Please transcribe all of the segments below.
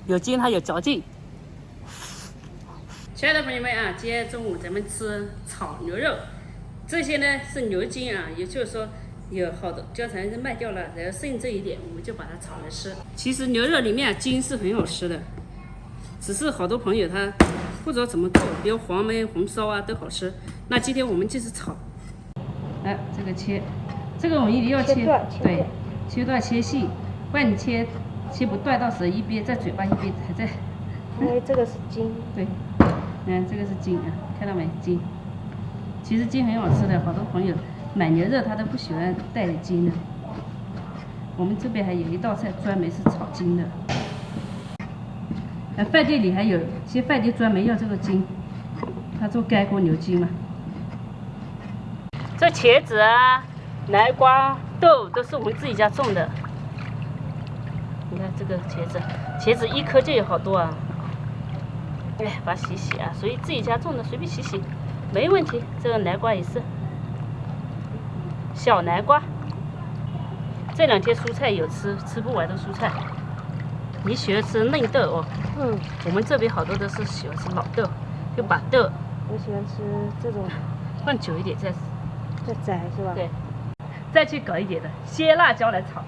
有筋还有嚼劲。亲爱的朋友们啊，今天中午咱们吃炒牛肉，这些呢是牛筋啊，也就是说有好多教材是卖掉了，然后剩这一点，我们就把它炒来吃。其实牛肉里面筋是很好吃的，只是好多朋友他不知道怎么做，比如黄焖、红烧啊都好吃。那今天我们就是炒。来，这个切，这个我们一定要切，对，切断切细，不然你切不断，到时候一边在嘴巴一边还在。哎，这个是筋。对，这个是筋啊，看到没？筋。其实筋很好吃的，好多朋友买牛肉他都不喜欢带筋的。我们这边还有一道菜专门是炒筋的。饭店里还有些饭店专门要这个筋，他做干锅牛筋嘛。这茄子啊、南瓜、豆都是我们自己家种的。你看这个茄子一颗就有好多啊。哎，把它洗洗啊，所以自己家种的随便洗洗，没问题。这个南瓜也是，小南瓜。这两天蔬菜有吃不完的蔬菜。你喜欢吃嫩豆哦？我们这边好多都是喜欢吃老豆，就把豆。我喜欢吃这种，放久一点再摘是吧？对，再去搞一点的鲜辣椒来炒。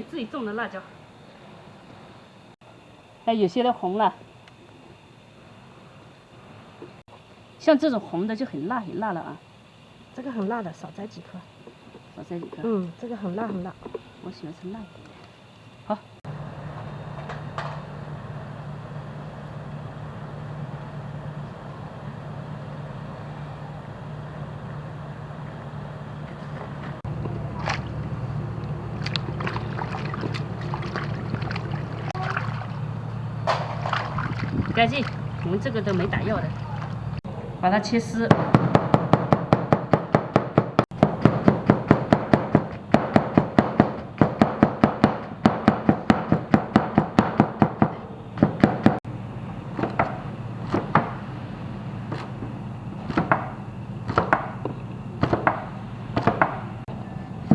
自己种的辣椒，哎，有些人红了，像这种红的就很辣了啊。这个很辣的，少摘几颗。少摘几颗。这个很辣。我喜欢吃辣一点。好。干净，我们这个都没打药的，把它切丝。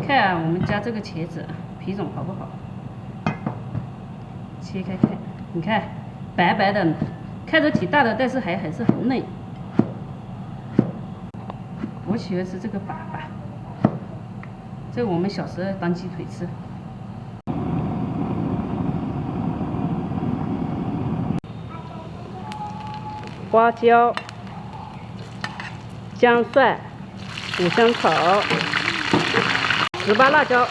看啊，我们家这个茄子皮种好不好？切开看，你看。白白的，看着挺大的，但是还是很嫩。我喜欢吃这个粑粑，这个我们小时候当鸡腿吃。花椒、姜蒜、五香草、18辣椒。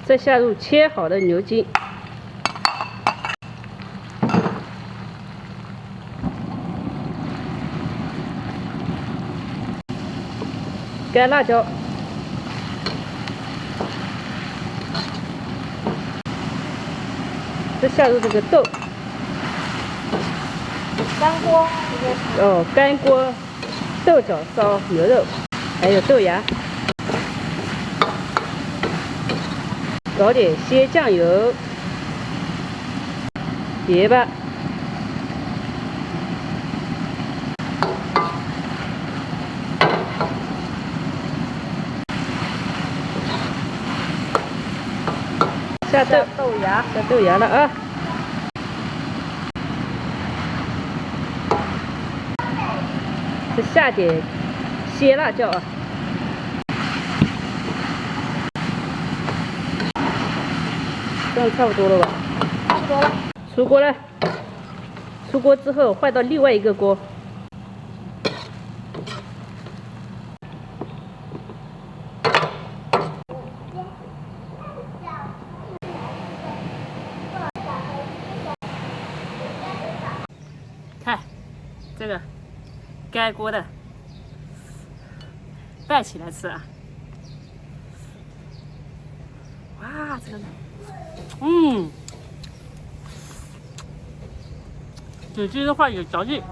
再下入切好的牛筋，干辣椒，再下入这个豆，干锅哦，干锅豆角烧牛肉，还有豆芽。搞点鲜酱油、别吧，下豆芽了啊！再下点鲜辣椒啊！这样差不多了吧？差不多了。出锅了。出锅之后换到另外一个锅。看，这个干锅的，拌起来吃啊！哇，这个。有筋的话有嚼劲。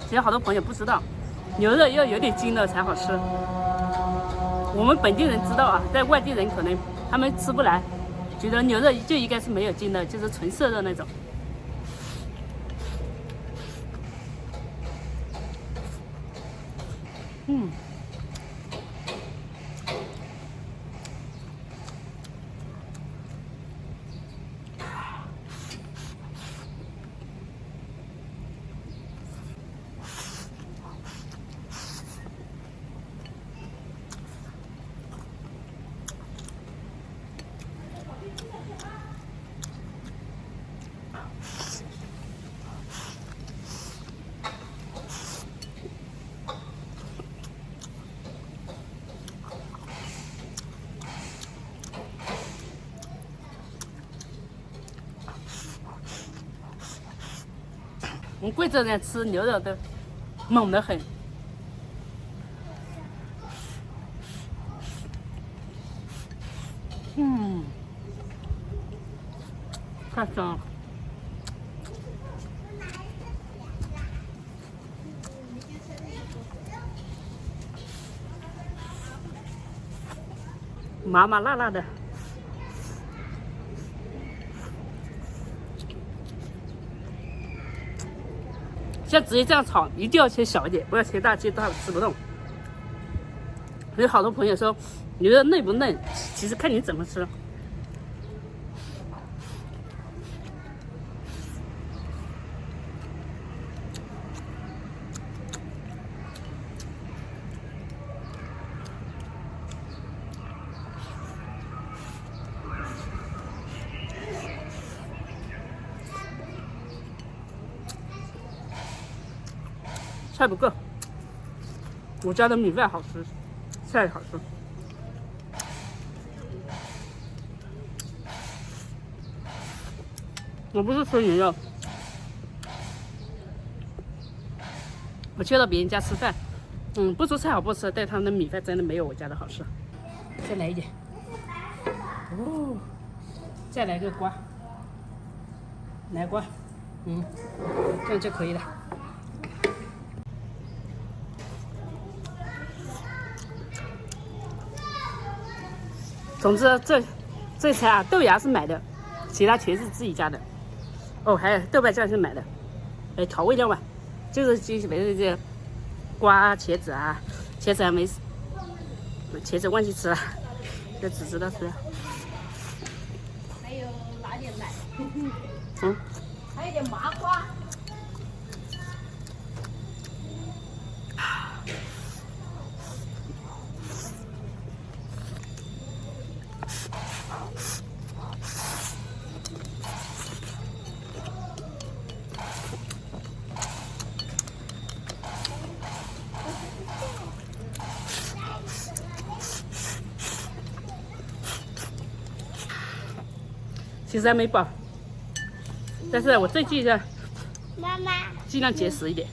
其实好多朋友不知道，牛肉要有点筋的才好吃。我们本地人知道啊，在外地人可能他们吃不来，觉得牛肉就应该是没有筋的，就是纯色肉那种。嗯。我们贵州人吃牛肉都猛得很。嗯，太香了。麻麻辣辣的。像直接这样炒，一定要切小一点，不要切大，切大了吃不动。有好多朋友说牛肉嫩不嫩，其实看你怎么吃。菜不够，我家的米饭好吃，菜好吃。我不是吃牛肉，我去到别人家吃饭，不说菜好不吃，但他们的米饭真的没有我家的好吃。再来一点，哦，再来个瓜，来瓜，这样就可以了。总之，这菜啊，豆芽是买的，其他全是自己家的。哦，还有豆瓣酱是买的，调味料嘛，就是基本上这瓜、茄子啊，茄子还没，茄子忘记吃了，就只知道吃。还有拿点奶，还有点麻花。其实还没饱，但是我这季的妈妈，尽量节食一点。